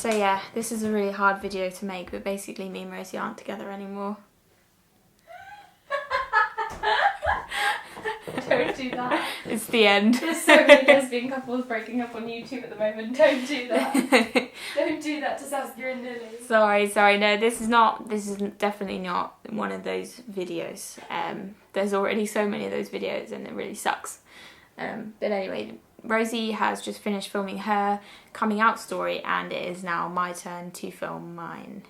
So yeah, this is a really hard video to make, but basically me and Rosie aren't together anymore. Don't do that. It's the end. There's so many lesbian couples breaking up on YouTube at the moment. Don't do that. Don't do that to Saskia and Lily. Sorry, no, this is definitely not one of those videos. There's already so many of those videos and it really sucks. But anyway, Rosie has just finished filming her coming out story and it is now my turn to film mine.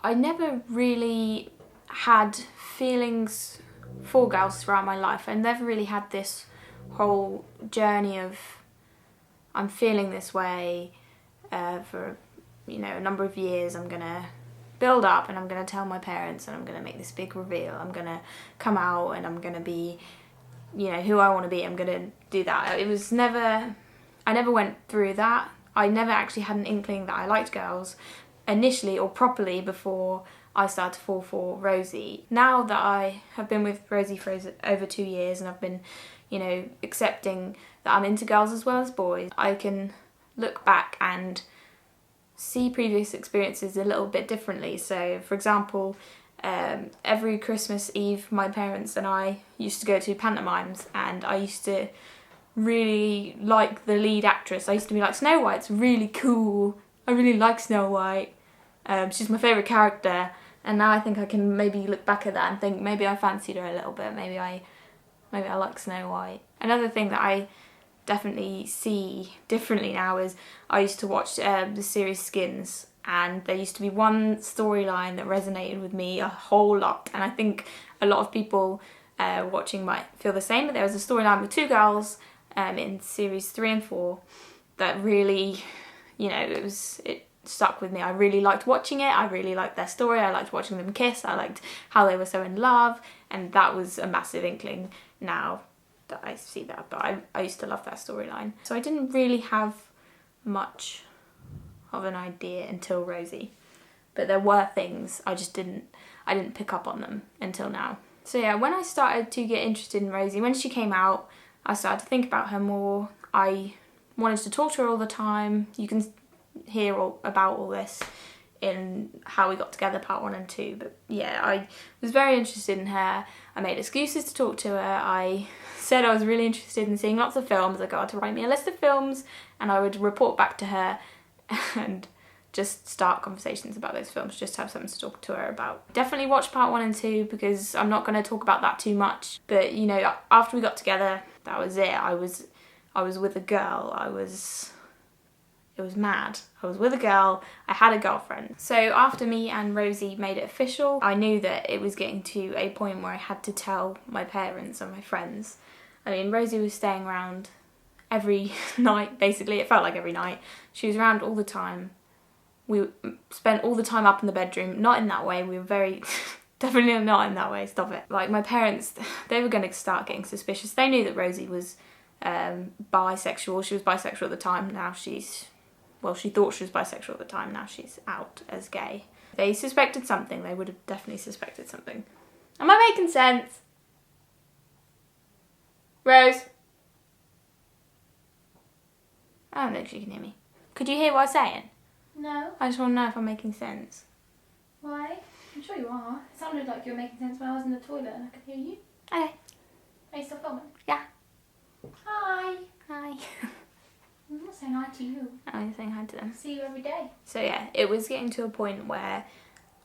I never really had feelings for girls throughout my life. I never really had this whole journey of I'm feeling this way for a number of years. I'm gonna build up and I'm gonna tell my parents and I'm gonna make this big reveal. I'm gonna come out and I'm gonna be who I want to be. I'm gonna do that. I never went through that. I never actually had an inkling that I liked girls initially or properly before I started to fall for Rosie. Now that I have been with Rosie for over 2 years and I've been, accepting that I'm into girls as well as boys, I can look back and see previous experiences a little bit differently. So, for example, every Christmas Eve, my parents and I used to go to pantomimes and I used to really like the lead actress. I used to be like, Snow White's really cool. I really like Snow White. She's my favourite character. And now I think I can maybe look back at that and think maybe I fancied her a little bit. Maybe I like Snow White. Another thing that I definitely see differently now is I used to watch the series Skins, and there used to be one storyline that resonated with me a whole lot, and I think a lot of people watching might feel the same. But there was a storyline with 2 girls in series 3 and 4 that really, it stuck with me. I really liked watching it. I really liked their story. I liked watching them kiss. I liked how they were so in love, and that was a massive inkling now that I see that. But I used to love that storyline. So I didn't really have much of an idea until Rosie, but there were things I didn't pick up on them until now. So yeah, when I started to get interested in Rosie, when she came out, I started to think about her more. I wanted to talk to her all the time. You can hear about all this in How We Got Together Part 1 and 2, but yeah, I was very interested in her. I made excuses to talk to her. I said I was really interested in seeing lots of films. I got her to write me a list of films and I would report back to her and just start conversations about those films, just have something to talk to her about. Definitely watch Part 1 and 2 because I'm not going to talk about that too much, but after we got together, that was it. I was with a girl. It was mad. I was with a girl, I had a girlfriend. So after me and Rosie made it official, I knew that it was getting to a point where I had to tell my parents and my friends. I mean, Rosie was staying around every night, basically. It felt like every night. She was around all the time. We spent all the time up in the bedroom. Not in that way, we were very... definitely not in that way, stop it. Like, my parents, they were going to start getting suspicious. They knew that Rosie was bisexual. She was bisexual at the time. Now she thought she was bisexual at the time, now she's out as gay. They suspected something, they would have definitely suspected something. Am I making sense? Rose? I don't think she can hear me. Could you hear what I was saying? No. I just want to know if I'm making sense. Why? I'm sure you are. It sounded like you were making sense when I was in the toilet and I could hear you. Okay. Are you still filming? Yeah. Hi. Hi. I'm not saying hi to you. I'm saying hi to them. See you every day. So yeah, it was getting to a point where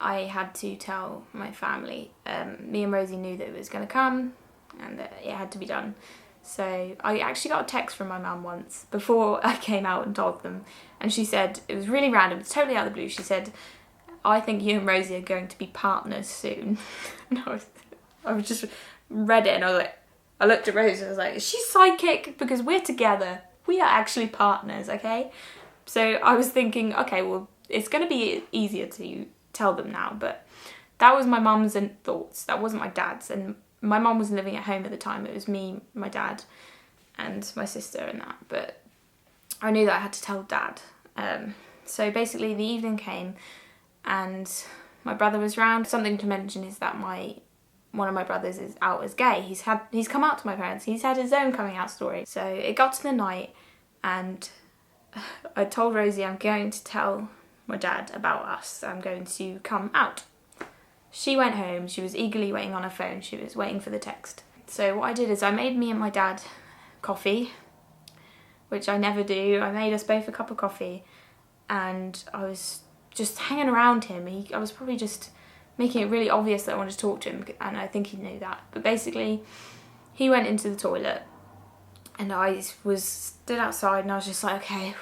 I had to tell my family. Me and Rosie knew that it was going to come and that it had to be done. So I actually got a text from my mum once before I came out and told them. And she said, it was really random, it's totally out of the blue. She said, I think you and Rosie are going to be partners soon. And I was just read it and I looked at Rosie and I was like, is she psychic? Because we're together. We are actually partners, okay? So I was thinking, okay, well, it's going to be easier to tell them now, but that was my mum's thoughts. That wasn't my dad's, and my mum wasn't living at home at the time. It was me, my dad, and my sister and that, but I knew that I had to tell Dad. So basically the evening came and my brother was round. Something to mention is that one of my brothers is out as gay. He's come out to my parents. He's had his own coming out story. So it got to the night and I told Rosie I'm going to tell my dad about us. I'm going to come out. She went home. She was eagerly waiting on her phone. She was waiting for the text. So what I did is I made me and my dad coffee, which I never do. I made us both a cup of coffee, and I was just hanging around him. I was probably just making it really obvious that I wanted to talk to him, and I think he knew that. But basically, he went into the toilet, and I was stood outside, and I was just like, okay,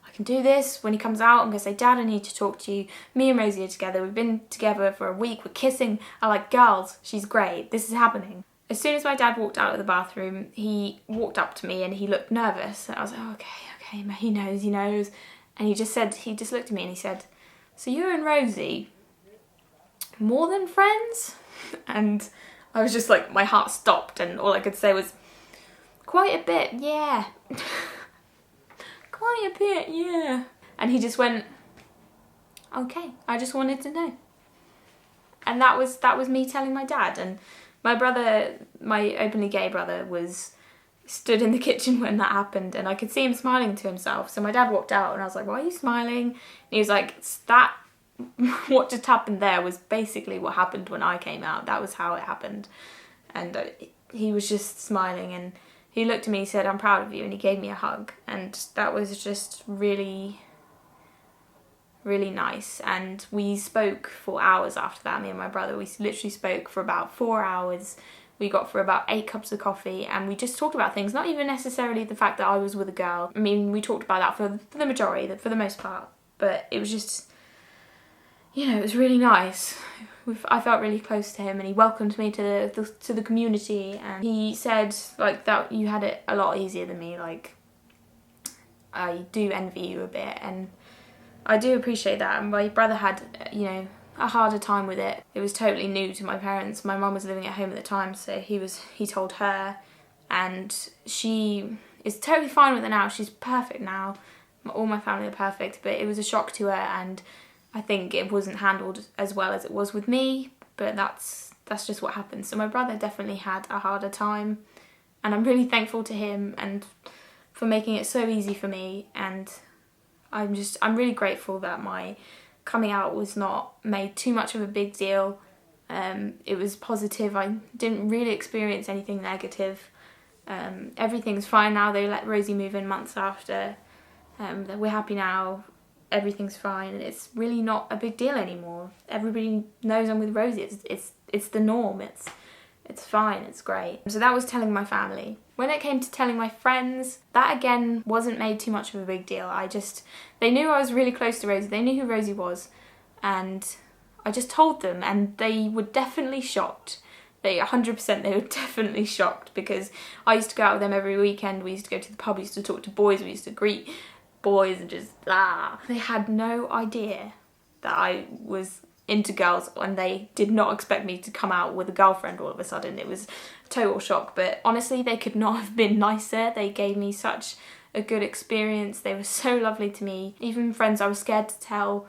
I can do this. When he comes out, I'm going to say, Dad, I need to talk to you. Me and Rosie are together. We've been together for a week. We're kissing. I like girls. She's great. This is happening. As soon as my dad walked out of the bathroom, he walked up to me and he looked nervous. And I was like, oh, okay, he knows. And he just looked at me and he said, so you and Rosie, more than friends? And I was just like, my heart stopped, and all I could say was, quite a bit, yeah. Quite a bit, yeah. And he just went, okay, I just wanted to know. And that was me telling my dad. And my brother, my openly gay brother, stood in the kitchen when that happened, and I could see him smiling to himself. So my dad walked out and I was like, why are you smiling? And he was like, that, what just happened there was basically what happened when I came out. That was how it happened. And he was just smiling, and he looked at me, he said, I'm proud of you, and he gave me a hug. And that was just really, really nice. And we spoke for hours after that, me and my brother. We literally spoke for about 4 hours. We got for about 8 cups of coffee, and we just talked about things, not even necessarily the fact that I was with a girl. I mean, we talked about that for the majority, for the most part, but it was just, it was really nice. I felt really close to him, and he welcomed me to the community, and he said, like, that you had it a lot easier than me, like, I do envy you a bit, and I do appreciate that. And my brother had, a harder time with it. It was totally new to my parents. My mum was living at home at the time, so he told her, and she is totally fine with it now. She's perfect now. All my family are perfect, but it was a shock to her, and I think it wasn't handled as well as it was with me, but that's just what happened. So my brother definitely had a harder time, and I'm really thankful to him and for making it so easy for me, and I'm really grateful that my coming out was not made too much of a big deal. It was positive. I didn't really experience anything negative. Everything's fine now. They let Rosie move in months after. We're happy now. Everything's fine. It's really not a big deal anymore. Everybody knows I'm with Rosie. It's the norm. It's fine. It's great. So that was telling my family. When it came to telling my friends, that again wasn't made too much of a big deal. They knew I was really close to Rosie. They knew who Rosie was, and I just told them, and they were definitely shocked. 100%, they were definitely shocked, because I used to go out with them every weekend. We used to go to the pub, we used to talk to boys, we used to greet boys, and just They had no idea that I was into girls, and they did not expect me to come out with a girlfriend all of a sudden. It was a total shock, but honestly, they could not have been nicer. They gave me such a good experience. They were so lovely to me. Even friends I was scared to tell,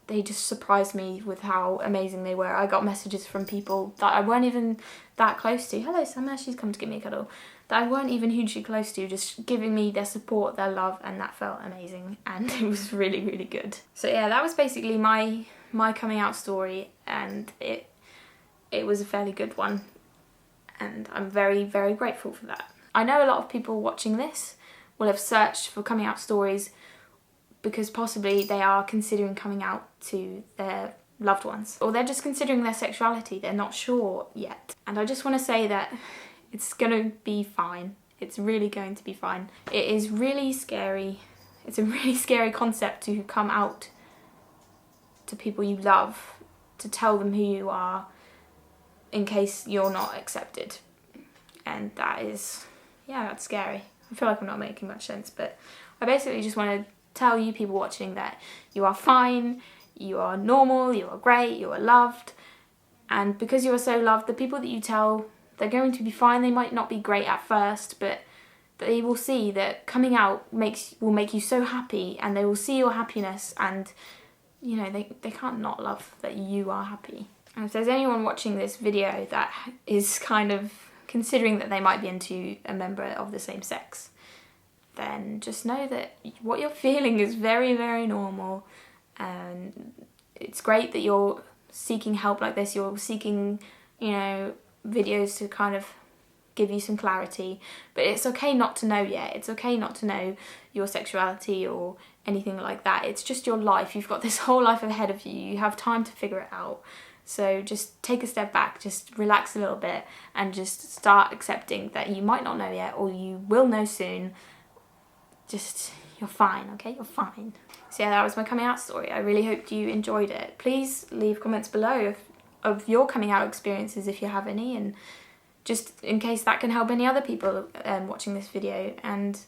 they just surprised me with how amazing they were. I got messages from people that I weren't even that close to. Hello, Summer, she's come to give me a cuddle. That I weren't even hugely close to, just giving me their support, their love, and that felt amazing, and it was really, really good. So yeah, that was basically my coming out story, and it was a fairly good one, and I'm very, very grateful for that. I know a lot of people watching this will have searched for coming out stories because possibly they are considering coming out to their loved ones, or they're just considering their sexuality. They're not sure yet, and I just want to say that it's gonna be fine. It's really going to be fine. It is really scary. It's a really scary concept to come out to people you love, to tell them who you are in case you're not accepted. And that is, that's scary. I feel like I'm not making much sense, but I basically just want to tell you people watching that you are fine, you are normal, you are great, you are loved, and because you are so loved, the people that you tell, they're going to be fine. They might not be great at first, but they will see that coming out will make you so happy, and they will see your happiness, and they can't not love that you are happy. And if there's anyone watching this video that is kind of considering that they might be into a member of the same sex, then just know that what you're feeling is very, very normal. And it's great that you're seeking help like this. You're seeking, you know, videos to kind of give you some clarity. But it's okay not to know yet. It's okay not to know your sexuality or anything like that. It's just your life. You've got this whole life ahead of you. You have time to figure it out. So just take a step back, just relax a little bit, and just start accepting that you might not know yet, or you will know soon. Just, you're fine, okay? You're fine. So yeah, that was my coming out story. I really hope you enjoyed it. Please leave comments below of your coming out experiences if you have any, and just in case that can help any other people watching this video. And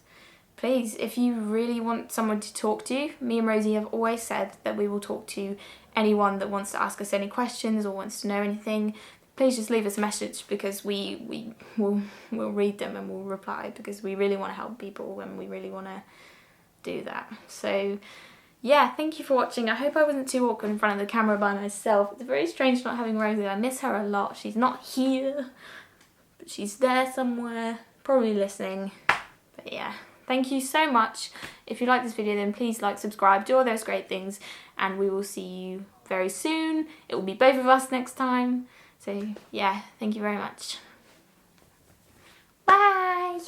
please, if you really want someone to talk to, me and Rosie have always said that we will talk to anyone that wants to ask us any questions or wants to know anything. Please just leave us a message, because we'll read them and we'll reply, because we really want to help people and we really want to do that. So yeah, thank you for watching. I hope I wasn't too awkward in front of the camera by myself. It's very strange not having Rosie. I miss her a lot. She's not here, but she's there somewhere, probably listening. But yeah, thank you so much. If you like this video, then please like, subscribe, do all those great things, and we will see you very soon. It will be both of us next time. So yeah, thank you very much. Bye!